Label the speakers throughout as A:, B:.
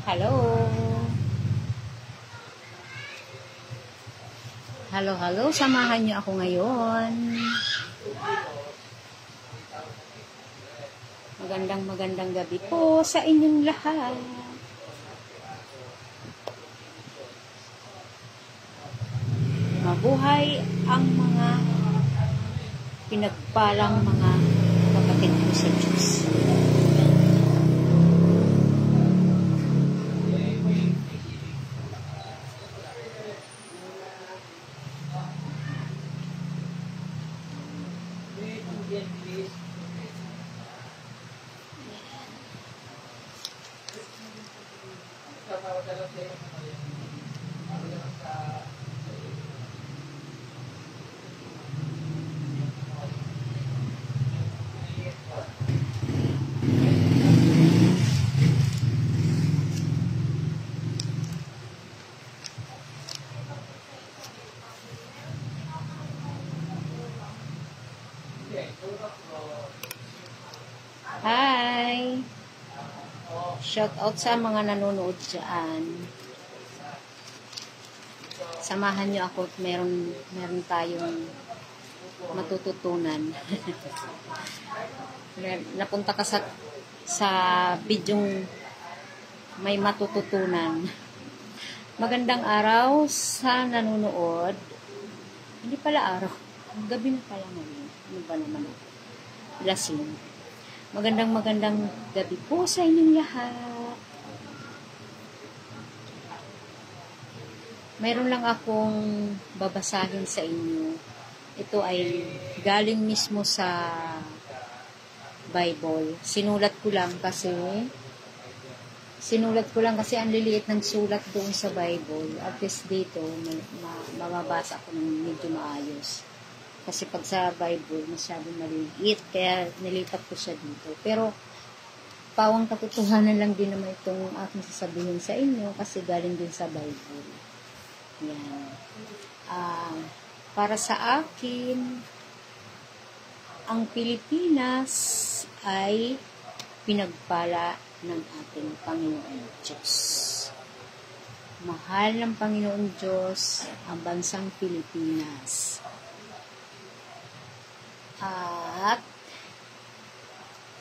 A: Hello. Hello. Samahan niyo ako ngayon. Magandang gabi po sa inyong lahat. Mabuhay ang mga pinagpalang mga kapatid ko sa Diyos. Hi! Shout out sa mga nanonood dyan. Samahan nyo ako at meron tayong matututunan. Napunta ka sa bidyong may matututunan. Magandang araw sa nanonood. Hindi pala araw. Gabi na pala ngayon. Ano ba naman ako? Lasing. Magandang gabi po sa inyong lahat. Mayroon lang akong babasahin sa inyo. Ito ay galing mismo sa Bible. Sinulat ko lang kasi ang liliit ng sulat doon sa Bible. At least dito, mababasa ko ng medyo maayos. Kasi pag sa Bible, masyadong maliit. Kaya nilipat ko siya dito. Pero, pawang katotohanan lang din naman itong aking sasabihin sa inyo. Kasi galing din sa Bible. Yan. Para sa akin, ang Pilipinas ay pinagpala ng ating Panginoon Diyos. Mahal ng Panginoon Diyos ang bansang Pilipinas. At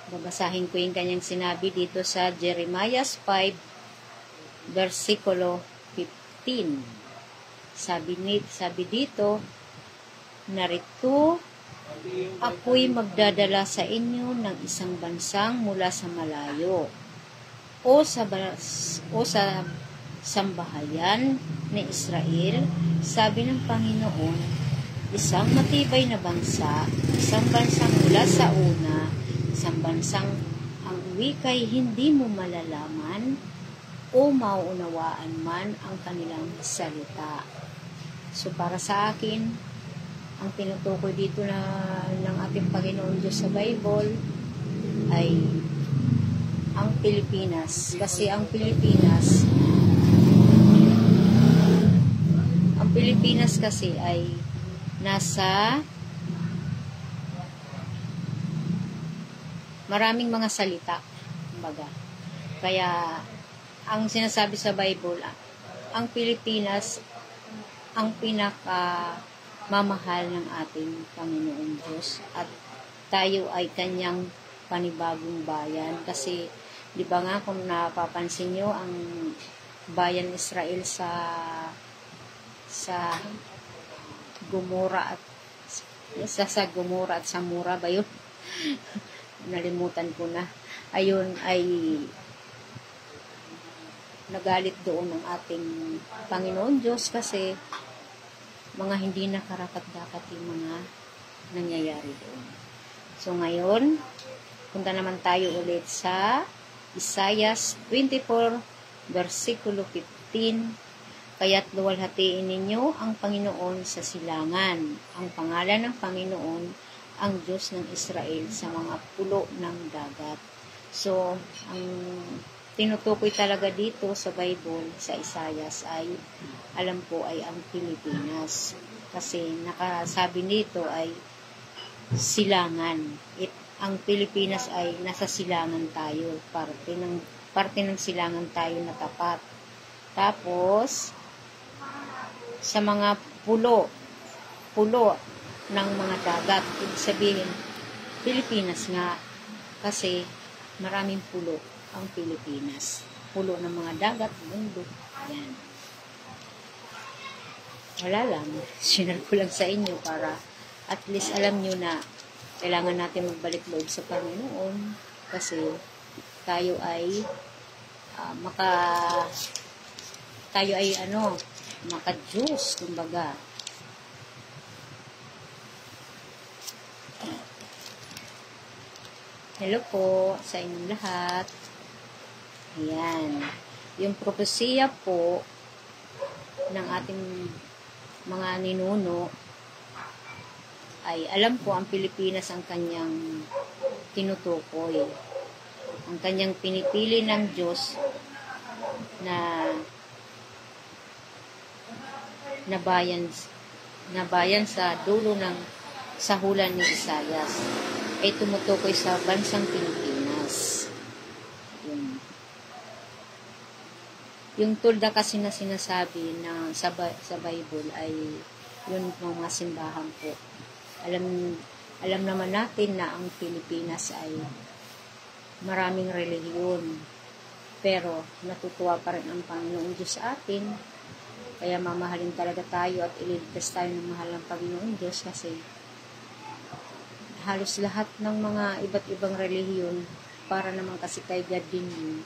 A: babasahin ko yung kanyang sinabi dito sa Jeremiah 5 versikulo 15. Sabi dito, narito ako'y magdadala sa inyo ng isang bansang mula sa malayo o sa sambahayan ni Israel, sabi ng Panginoon, isang matibay na bansa, isang bansang mula sa una, isang bansang ang wika'y hindi mo malalaman o mauunawaan man ang kanilang salita. So para sa akin, ang tinutukoy dito ng ating Panginoon Diyos sa Bible ay ang Pilipinas. Kasi ang Pilipinas kasi ay nasa maraming mga salita, kumbaga. Kaya ang sinasabi sa Bible, ang Pilipinas ang mamahal ng ating Panginoon Diyos at tayo ay kanyang panibagong bayan kasi di ba nga kung napapansin nyo ang bayan Israel sa Gomora at Gomora at Samura ba yun? Nalimutan ko na. Ayun ay nagalit doon ng ating Panginoon Diyos kasi mga hindi nakarapat-dapat yung mga nangyayari doon. So ngayon, punta naman tayo ulit sa Isaiah 24 versikulo 15. Kaya't luwalhatiin ninyo ang Panginoon sa silangan, ang pangalan ng Panginoon, ang Diyos ng Israel sa mga pulo ng dagat. So, ang tinutukoy talaga dito sa Bible, sa Isaiah ay, alam po ay ang Pilipinas. Kasi nakasabi dito ay silangan. Ang Pilipinas ay nasa silangan tayo, parte ng parte ng silangan tayo na tapat. Tapos, sa mga pulo ng mga dagat, ibig sabihin, Pilipinas nga, kasi maraming pulo ang Pilipinas. Pulo ng mga dagat, mundo, yan. Wala lang, sinare ko lang sa inyo para at least alam nyo na kailangan natin magbalik loob sa Panginoon kasi tayo ay maka-Diyos, kumbaga. Hello po sa inyong lahat. Ayan. Yung propesya po ng ating mga ninuno ay alam ko ang Pilipinas ang kanyang tinutukoy. Ang kanyang pinipili ng Diyos na bayan sa dulo ng sahulan ni Isaias ay tumutukoy sa bansang Pilipinas. Yung tulda kasi na sinasabi na sa Bible ay yun mga simbahan po. Alam naman natin na ang Pilipinas ay maraming relihiyon. Pero natutuwa pa rin ang Panginoon Diyos sa atin. Kaya mamahalin talaga tayo at ililigtas tayo ng mahal ng Panginoon Diyos kasi halos lahat ng mga iba't ibang relihiyon para naman kasi kay God din yun.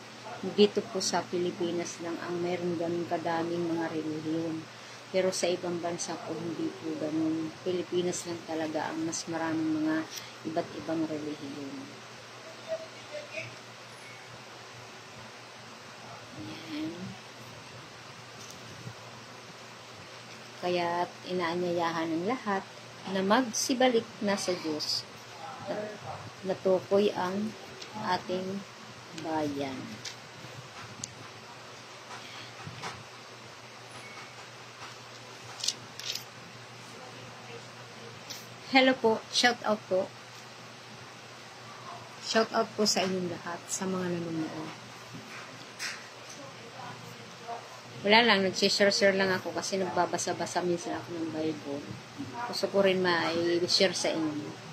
A: Dito po sa Pilipinas lang ang mayroon ganun kadaming mga relihiyon. Pero sa ibang bansa po hindi po ganun. Pilipinas lang talaga ang mas maraming mga iba't ibang relihiyon. Ayan. Kaya inaanyayahan ng lahat na magsibalik na sa Diyos at natukoy ang ating bayan. Hello po, shout out po. Shout out po sa inyong lahat, sa mga nanonood. Wala lang, nagsishare lang ako kasi nagbabasa-basa minsan ako ng Bible. Gusto ko rin ma-share sa inyo.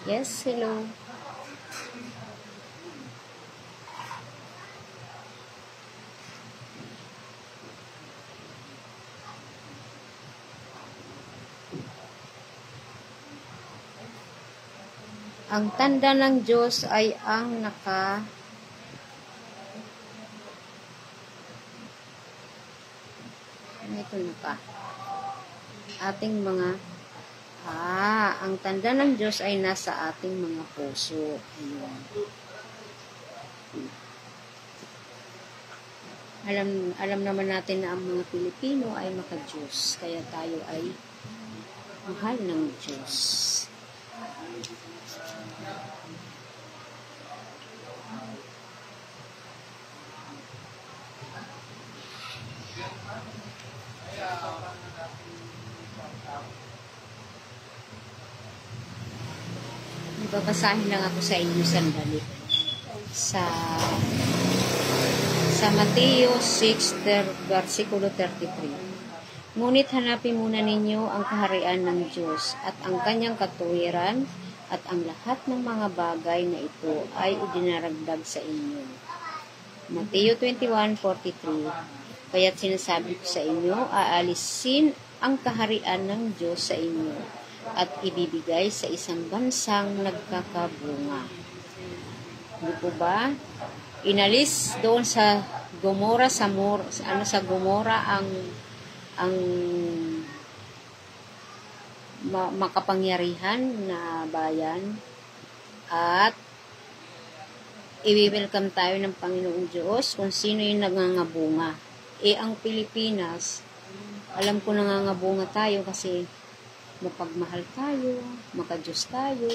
A: Yes, hello. Ang tanda ng Diyos ay ang ating mga ang tanda ng Diyos ay nasa ating mga puso. Ayun. Alam naman natin na ang mga Pilipino ay maka-Diyos, kaya tayo ay mahal ng Diyos. Babasahin lang ako sa inyo sandali. Sa Mateo 6, versikulo 33. Ngunit hanapin muna ninyo ang kaharian ng Diyos at ang kanyang katuwiran at ang lahat ng mga bagay na ito ay idinaragdag sa inyo. Mateo 21:43. Kaya't sinasabi ko sa inyo, aalisin ang kaharian ng Diyos sa inyo at ibibigay sa isang bansang nagkakabunga. Hindi po ba? Inalis doon sa Gomora sa sa Gomora ang makapangyarihan na bayan, at i-welcome tayo ng Panginoong Diyos kung sino yung nangangabunga. Ang Pilipinas, alam ko nangangabunga tayo kasi mapagmahal tayo, makadiyos tayo.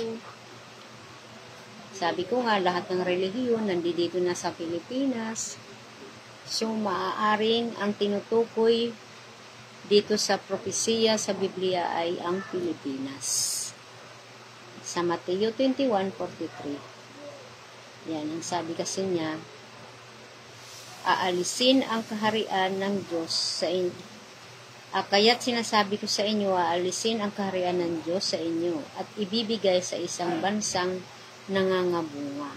A: Sabi ko nga, lahat ng relihiyon nandito na sa Pilipinas. So, maaaring ang tinutukoy dito sa propesiya sa Biblia ay ang Pilipinas. Sa Mateo 21:43. Yan, ang sabi kasi niya, aalisin ang kaharian ng Diyos sa inyo. Kaya't sinasabi ko sa inyo, aalisin ang kaharian ng Diyos sa inyo at ibibigay sa isang bansang nangangabunga.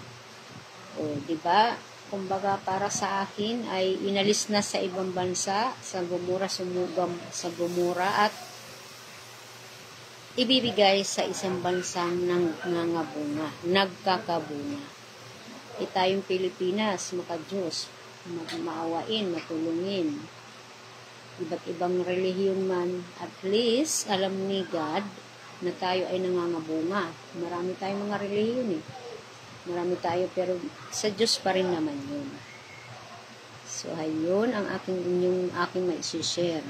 A: O, di ba? Kumbaga, para sa akin ay inalis na sa ibang bansa, sa Gomora, sumugam sa Gomora, at ibibigay sa isang bansang nangangabunga, nagkakabunga. Tayong Pilipinas, makadiyos, maawain, matulungin. Iba't ibang relihiyon man, at least, alam ni God na tayo ay nangangabunga. Marami tayong mga relihiyon eh. Marami tayo, pero sa Diyos pa rin naman yun. So, ayun ang aking mai-share.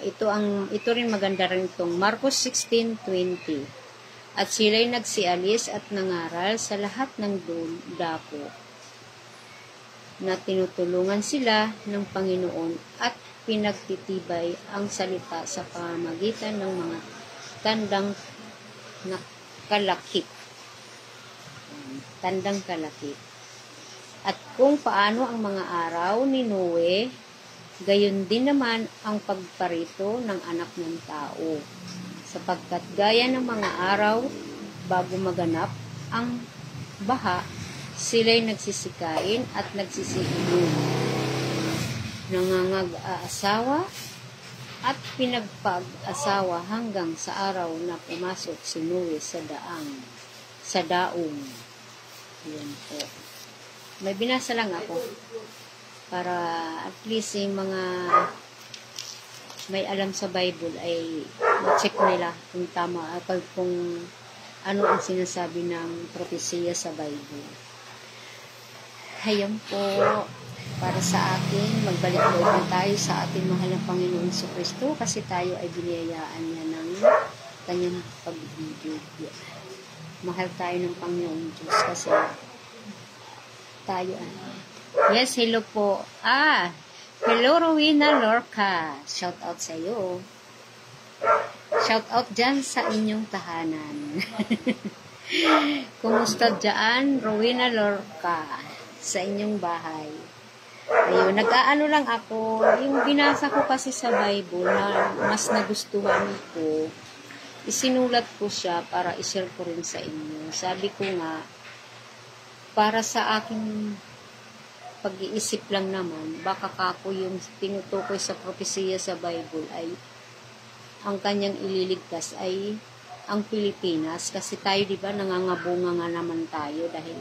A: Ito rin maganda rin itong Marcos 16:20. At sila'y nagsialis at nangaral sa lahat ng dako na tinutulungan sila ng Panginoon at pinagtitibay ang salita sa pamamagitan ng mga tandang kalakip. Tandang kalakip. At kung paano ang mga araw ni Noe, gayon din naman ang pagparito ng anak ng tao. Sapagkat gaya ng mga araw bago maganap ang baha, sila'y nagsisikain at nagsisiinom, nangangag-aasawa at pinagpag-asawa hanggang sa araw na pumasok si Noe sa daong. Yan po. May binasa lang ako para at least yung mga may alam sa Bible ay check nila kung tama, kung ano ang sinasabi ng propesiya sa Bible. Hayan po, para sa akin, magbalik-balik na tayo sa ating mahal na Panginoon Jesucristo kasi tayo ay biniyayaan niya ng kanyang pagbibig. Mahal tayo ng Panginoon Diyos kasi tayo ay... Yes, hello po. Hello Rowena Lorca. Shout out sa iyo. Shout out dyan sa inyong tahanan. Kumusta dyan, Rowena Lorca, sa inyong bahay? Ayun, nag-aano lang ako. Yung binasa ko kasi sa Bible na mas nagustuhan ko, isinulat ko siya para i-share ko rin sa inyo. Sabi ko nga, para sa aking pag-iisip lang naman, baka kako yung tinutukoy sa propesiya sa Bible ay ang kanyang ililigtas ay ang Pilipinas. Kasi tayo, di ba, nangangabunga nga naman tayo dahil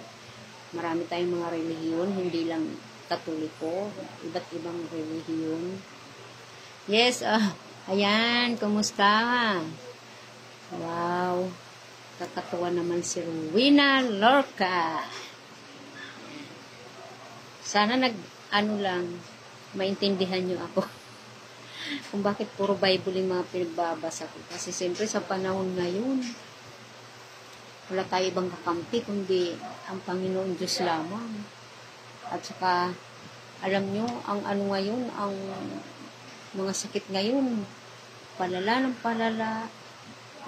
A: marami tayong mga relihiyon, hindi lang Katoliko, iba't ibang relihiyon. Yes, ayan, kumusta? Wow, kakatuwa naman si Rowena Lorca. Sana maintindihan nyo ako kung bakit puro Bible yung mga pinagbabasa ko. Kasi siyempre sa panahon ngayon, wala tayo ibang kakampi kundi ang Panginoon Diyos lamang. At saka, alam nyo, ang ano ngayon, ang mga sakit ngayon, palala ng palala.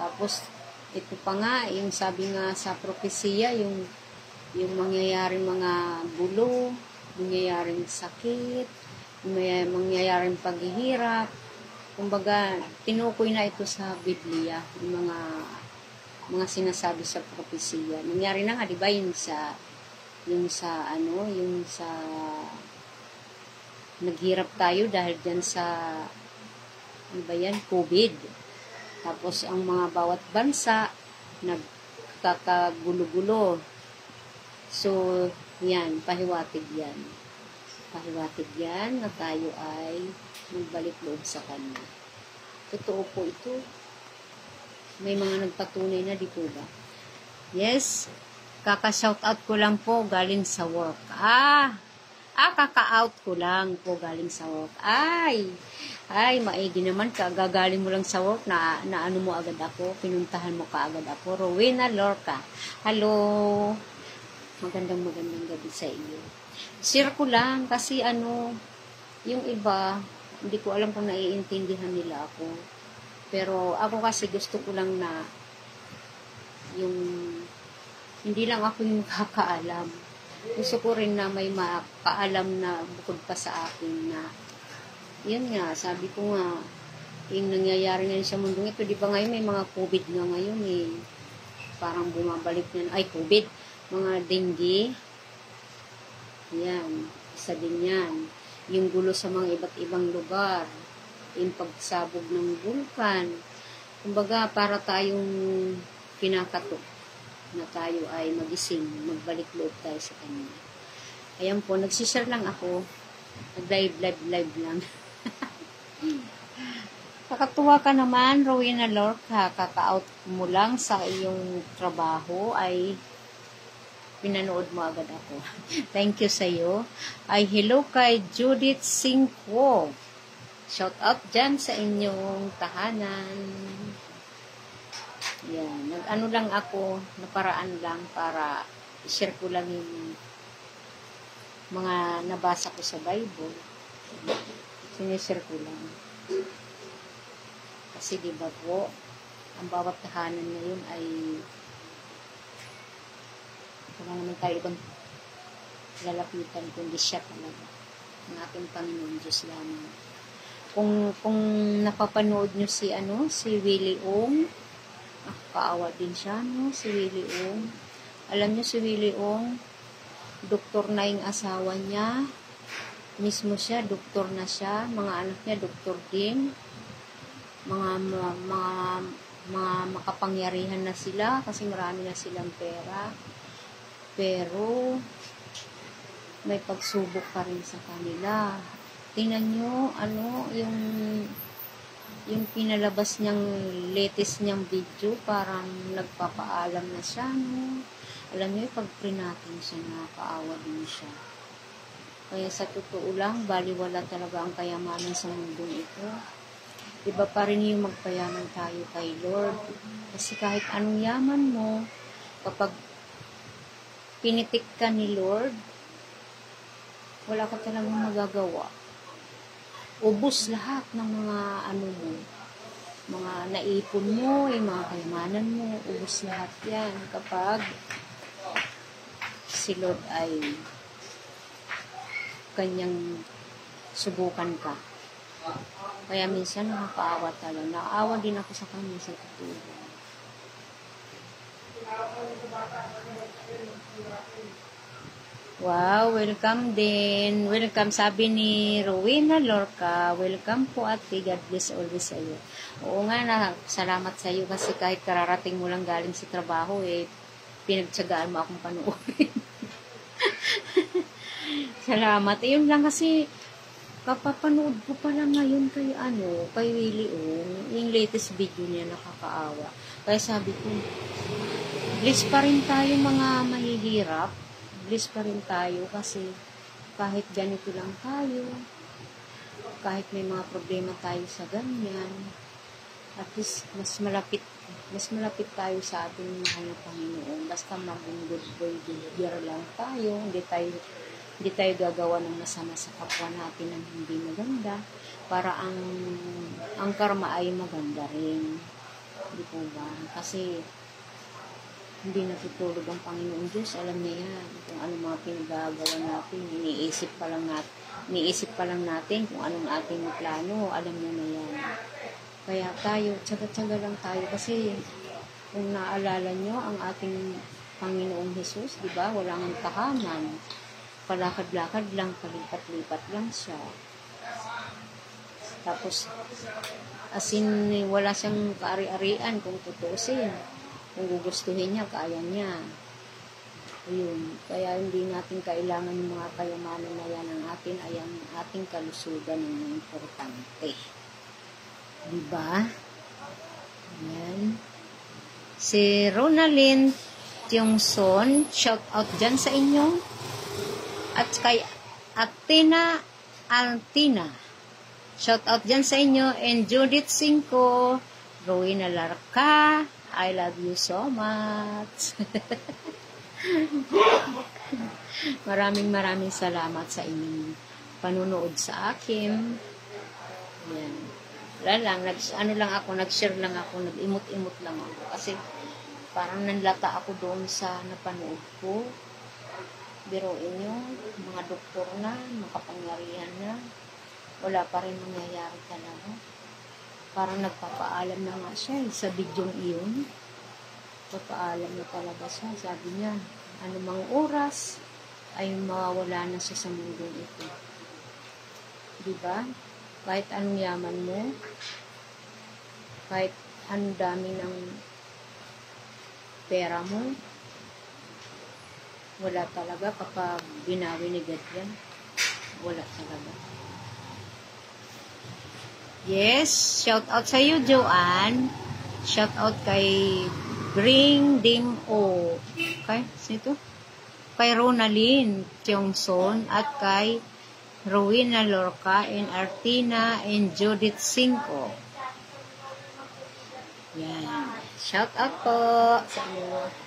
A: Tapos, ito pa nga, yung sabi nga sa propesiya, yung mangyayaring mga gulo, mangyayaring sakit, mangyayaring paghihirap. Kumbaga, tinukoy na ito sa Biblia, yung mga sinasabi sa propesiya. Nangyari na nga, di ba, yung sa naghirap tayo dahil dyan sa, ano ba yan, COVID. Tapos ang mga bawat bansa nagkakagulo-gulo. So, yan, pahiwatig yan. Pahiwatig yan na tayo ay magbalik loob sa Kanya. Totoo po ito. May mga nagpatunay na, di po ba? Yes, kaka-shoutout ko lang po galing sa work. Kaka-out ko lang po galing sa work. Ay, maigi naman, kagagaling mo lang sa work, na ano mo agad ako, pinuntahan mo ka agad ako. Rowena Lorca. Hello. Magandang gabi sa iyo. Share ko lang kasi yung iba, hindi ko alam kung naiintindihan nila ako. Pero ako kasi gusto ko lang na yung hindi lang ako yung kakaalam. Gusto ko rin na may makaalam na bukod pa sa akin na yun nga, sabi ko nga, yung nangyayari ngayon sa mundong ito, di ba ngayon may mga COVID nga ngayon eh. Parang bumabalik na, COVID, mga dengue. Yan, isa din yan. Yung gulo sa mga iba't ibang lugar. Yung pagsabog ng vulkan. Kumbaga, para tayong pinakatok na tayo ay magising, magbalik loob tayo sa Kanya. Ayan po, nagsishare lang ako. Nag-live lang. Kakatuwa ka naman, Rowena Lorca. Kaka-out mo lang sa iyong trabaho ay pinanood mo agad ako. Thank you sa iyo. Ay hello kay Judith Singko. Shout out dyan sa inyong tahanan. Yan. Nag-ano lang ako, naparaan lang para share ko lang yung mga nabasa ko sa Bible. Sinishare ko lang. Kasi diba po, ang bawat tahanan ngayon ay wala naman tayo ibang lalapitan kundi siya talaga. Ang ating Panginoon Diyos lamang. Kung napapanood nyo si Willie Ong, kaawa din siya, si Willie Ong. Alam nyo si Willie Ong, doktor na yung asawa niya, mismo siya, doktor na siya, mga anak niya, doktor din, mga makapangyarihan na sila, kasi marami na silang pera, pero may pagsubok pa rin sa kanila. Tingnan nyo, yung pinalabas niyang latest niyang video, parang nagpapaalam na siya, Alam niyo, pag natin siya, nakakaawa din siya. Kaya sa totoo lang, baliwala talaga ang kayamanan sa mundong ito. Iba pa rin yung magpayaman tayo kay Lord. Kasi kahit anong yaman mo, kapag pinitik ka ni Lord, wala ka talagang magagawa. Ubus lahat ng mga mga naipon mo, yung mga kayamanan mo, ubus lahat yan kapag si Lord ay kanyang subukan ka. Kaya minsan nakakaawa talaga. Nakaawa din ako sa kanya sa totoo. Wow, welcome din. Welcome, sabi ni Rowena Lorca. Welcome po ate. God bless always sa iyo. Oo nga na, salamat sa iyo kasi kahit kararating mo lang galing sa trabaho, pinagtsagaan mo akong panoorin. Salamat. Yun lang kasi, kapapanood ko pa lang ngayon kay Willie Ong, yung latest video niya, nakakaawa. Kaya sabi ko, bless pa rin tayo mga mahihirap. Bless pa rin tayo kasi kahit ganito lang tayo, kahit may mga problema tayo sa ganyan, at least mas malapit tayo sa ating mahal na Panginoon. Basta maging good boy, good girl lang tayo, hindi tayo gagawa ng masama sa kapwa natin ng hindi maganda, para ang karma ay maganda rin. Hindi po ba? Kasi hindi natutulog ang Panginoon Diyos. Alam niya yan. Kung ano mga pinagagawa natin, iniisip pa lang natin kung anong ating plano. Alam niya na yan. Kaya tayo, tsaga-tsaga lang tayo. Kasi kung naalala nyo, ang ating Panginoong Jesus, di ba? Walang tahanan. Palakad-lakad lang, palipat-lipat lang siya. Tapos, As in, wala siyang kaari-arian kung tutusin. Kung gugustuhin niya, kaya niya. Ayun. Kaya hindi natin kailangan yung mga kayamanan na yan. Ang atin ay ang ating kalusugan ang importante. Diba? Ayan. Si Ronalyn Tiongson, shout out dyan sa inyo. At kay Athena Altina, shout out dyan sa inyo. And Judith Cinco, Rowena Larca, I love you so much. Maraming salamat sa inyong panunood sa akin. Ayan. Wala lang, nag-share lang ako, nag-imot-imot lang ako. Kasi parang nanlata ako doon sa napanood ko. Biruin nyo, mga doktor na, makapangyarihan na, wala pa rin nangyayari talaga. Parang nagpapaalam na nga siya sa bidyong iyon. Papaalam na talaga siya. Sabi niya, anumang oras ay mawawala na siya sa mundong ito. Diba? Kahit anong yaman mo, kahit anong dami ng pera mo, wala talaga kapag binawi ni God yan. Wala talaga. Yes, shout out sa iyo, Joanne. Shout out kay Bring Ding O. Sino? Kay Ronalyn Tiongson at kay Rowena Lorca and Artina and Judith Cinco. Yan. Shout out po sa inyo.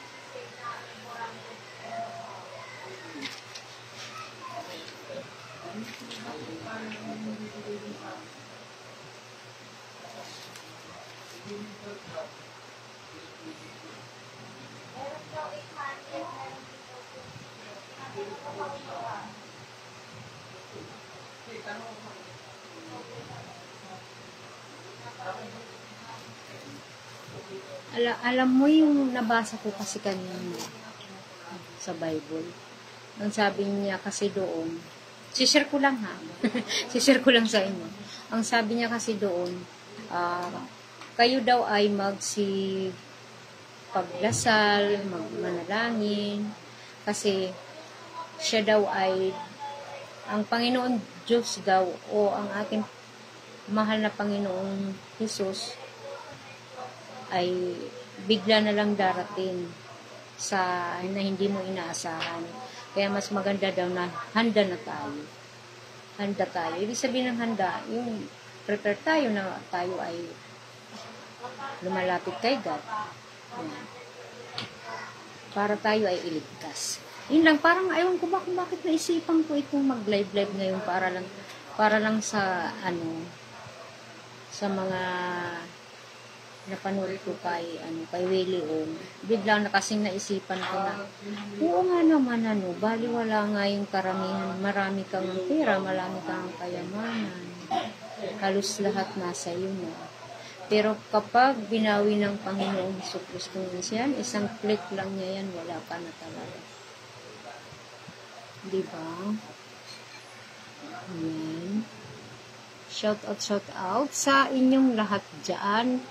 A: Alam mo yung nabasa ko kasi kanina sa Bible. Ang sabi niya kasi doon, sishare ko lang ha. Sishare ko lang sa inyo. Ang sabi niya kasi doon, kayo daw ay pagdasal, magmanalangin, kasi siya daw ay, ang Panginoon Diyos daw, o ang ating mahal na Panginoong Jesus, ay bigla na lang darating sa na hindi mo inaasahan. Kaya mas maganda daw na handa na tayo. Handa tayo. Ibig sabihin ng handa, yung prepare tayo na tayo ay lumalapit kay God. Yan. Para tayo ay iligtas. Yun lang, parang ayaw ko bakit naisipan ko itong mag-live ngayon para lang sa sa mga napanood ko kay Willie Ong. Biglang na kasing naisipan ko na, oo nga naman baliwala nga yung karamihan, marami kang pera, marami kang kayamanan. Halos lahat nasa iyo na. Pero kapag binawi ng Panginoong Jesucristo yan, isang click lang niya yan, wala ka na talaga. Diba? Yan. Shout out sa inyong lahat dyan.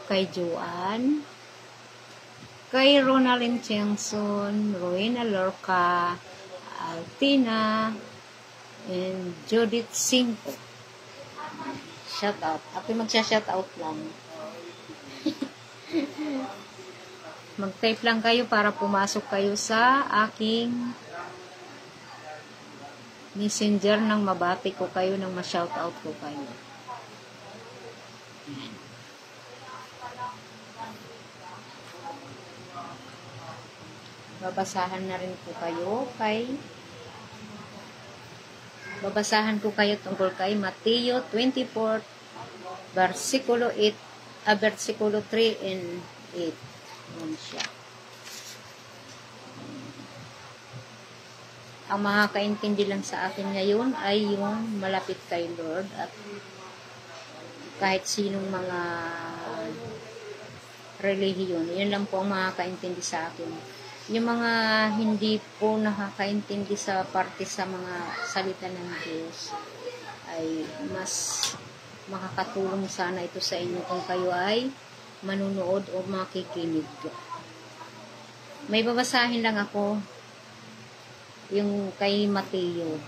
A: Kay Joanne, kay Ronalyn Tiongson, Rowena Lorca, Altina, and Judith Cinco. Shout out. Ako magsha-shout out lang. Mag-type lang kayo para pumasok kayo sa aking messenger nang mabati ko kayo, nang ma-shout out ko kayo. Babasahan ko kayo tungkol kay Mateo 24 versikulo 3 and 8. Yan siya. Ang makakaintindi lang sa akin ngayon ay yung malapit kay Lord, at kahit sinong mga relihiyon, yun lang po ang makakaintindi sa akin. Yung mga hindi po nakakaintindi sa parte sa mga salita ng Diyos ay mas makakatulong sana ito sa inyo kung kayo ay manunood o makikinig. May babasahin lang ako yung kay Mateo.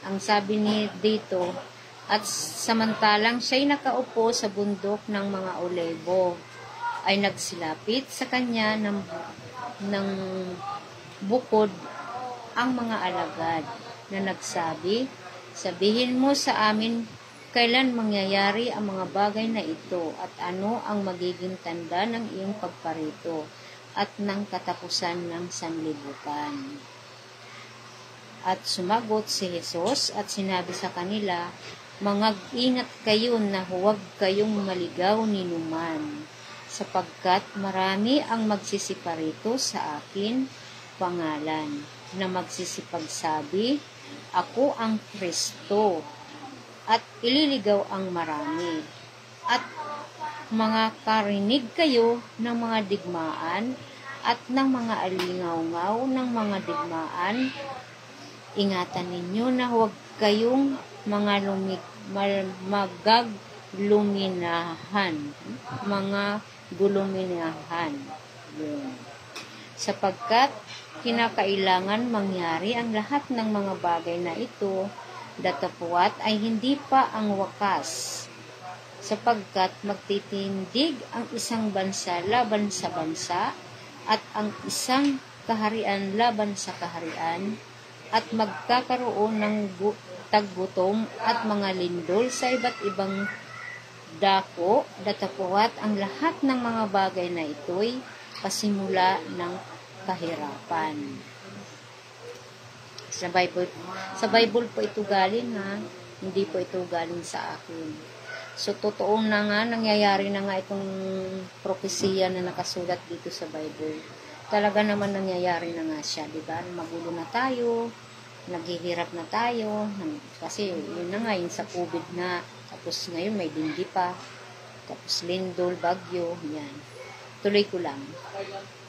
A: Ang sabi ni dito, at samantalang siya'y nakaupo sa bundok ng mga olebo, ay nagsilapit sa kanya ng bukod ang mga alagad na nagsabi, sabihin mo sa amin kailan mangyayari ang mga bagay na ito at ano ang magiging tanda ng iyong pagparito at ng katapusan ng sanlibutan. At sumagot si Jesus at sinabi sa kanila, mag-ingat kayo na huwag kayong maligaw ni numan, sapagkat marami ang magsisiparito sa akin pangalan, na magsisipagsabi, ako ang Kristo, at ililigaw ang marami. At mga karinig kayo ng mga digmaan at ng mga alingaw-ngaw ng mga digmaan. Ingatan ninyo na huwag kayong mga guluminahan. Sapagkat kinakailangan mangyari ang lahat ng mga bagay na ito, datapwat ay hindi pa ang wakas. Sapagkat magtitindig ang isang bansa laban sa bansa, at ang isang kaharian laban sa kaharian, at magkakaroon ng taggutom at mga lindol sa iba't ibang dako, datapwat ang lahat ng mga bagay na ito'y pasimula ng kahirapan. Sa Bible po ito galing, ha? Hindi po ito galing sa akin. So, totoo na nga, nangyayari na nga itong propesiya na nakasulat dito sa Bible. Talaga naman nangyayari na nga siya, di ba? Magulo na tayo, naghihirap na tayo, kasi yun na nga, yun sa COVID na, tapos ngayon may dindi pa, tapos lindol, bagyo, yan. Tuloy ko lang.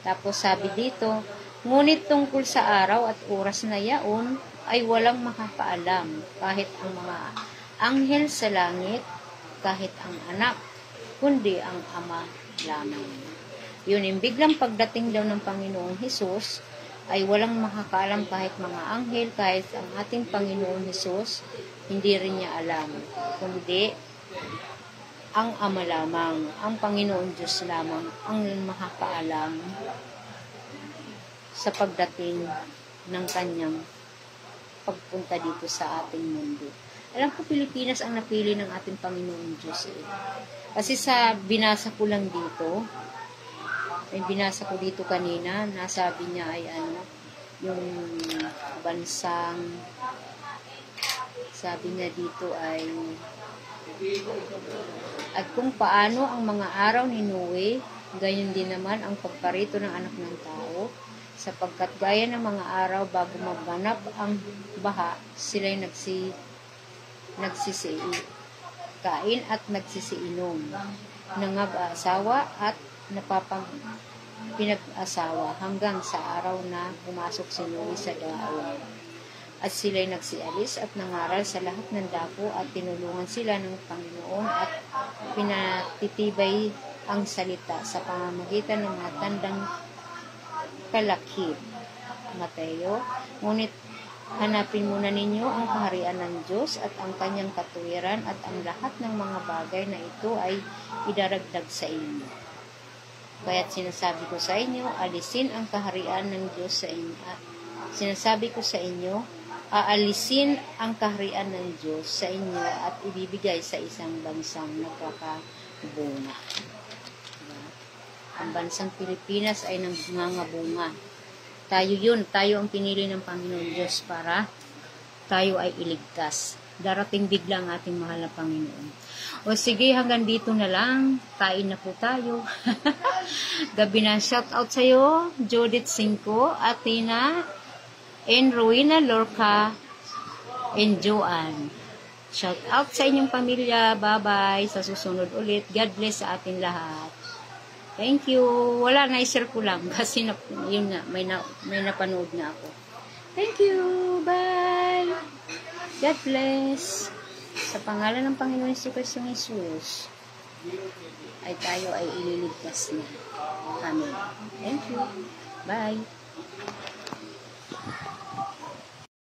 A: Tapos sabi dito, ngunit tungkol sa araw at oras na yaon, ay walang makakaalam, kahit ang mga anghel sa langit, kahit ang anak, kundi ang Ama lamang. Yun, yung biglang pagdating daw ng Panginoong Hesus, ay walang makakaalam kahit mga anghel, kahit ang ating Panginoon Hesus, hindi rin niya alam, kundi ang Ama lamang, ang Panginoon Diyos lamang, ang makakaalam sa pagdating ng kanyang pagpunta dito sa ating mundo. Alam ko, Pilipinas ang napili ng ating Panginoon Diyos. Kasi sa binasa ko lang dito, binasa ko dito kanina, nasabi niya ay yung bansang, sabi niya dito ay, at kung paano ang mga araw ni Noe, gayon din naman ang pagparito ng anak ng tao, sapagkat gaya ng mga araw bago maganap ang baha, sila'y nagsisikain at nagsisiinom, nangag-aasawa at pinag-asawa hanggang sa araw na pumasok si Noe sa daon. At sila'y nagsialis at nangaral sa lahat ng dako at tinulungan sila ng Panginoon at pinatitibay ang salita sa pamamagitan ng mga tandang kalakip. Mateo, ngunit hanapin muna ninyo ang kaharian ng Diyos at ang kanyang katuwiran, at ang lahat ng mga bagay na ito ay idaragdag sa inyo. Kaya't sinasabi ko sa inyo, alisin ang kaharian ng Diyos sa inyo. Sinasabi ko sa inyo, aalisin ang kaharian ng Diyos sa inyo at ibibigay sa isang bansang nagkakabunga. Ang bansang Pilipinas ay nangangabunga. Tayo ang pinili ng Panginoon Diyos para tayo ay iligtas. Darating bigla ang ating mahal na Panginoon. O sige, hanggang dito na lang. Kain na po tayo. Gabi na, shout out sa'yo, Judith Cinco, Athena, and Rowena Lorca, and Joanne. Shout out sa inyong pamilya. Bye-bye. Sa susunod ulit. God bless sa ating lahat. Thank you. Wala, na-share ko lang. Kasi yun nga, may napanood na ako. Thank you. Bye. God bless. Sa pangalan ng Panginoon si Kristong Jesus, ay tayo ay ililigtas na. Amen. Thank you. Bye.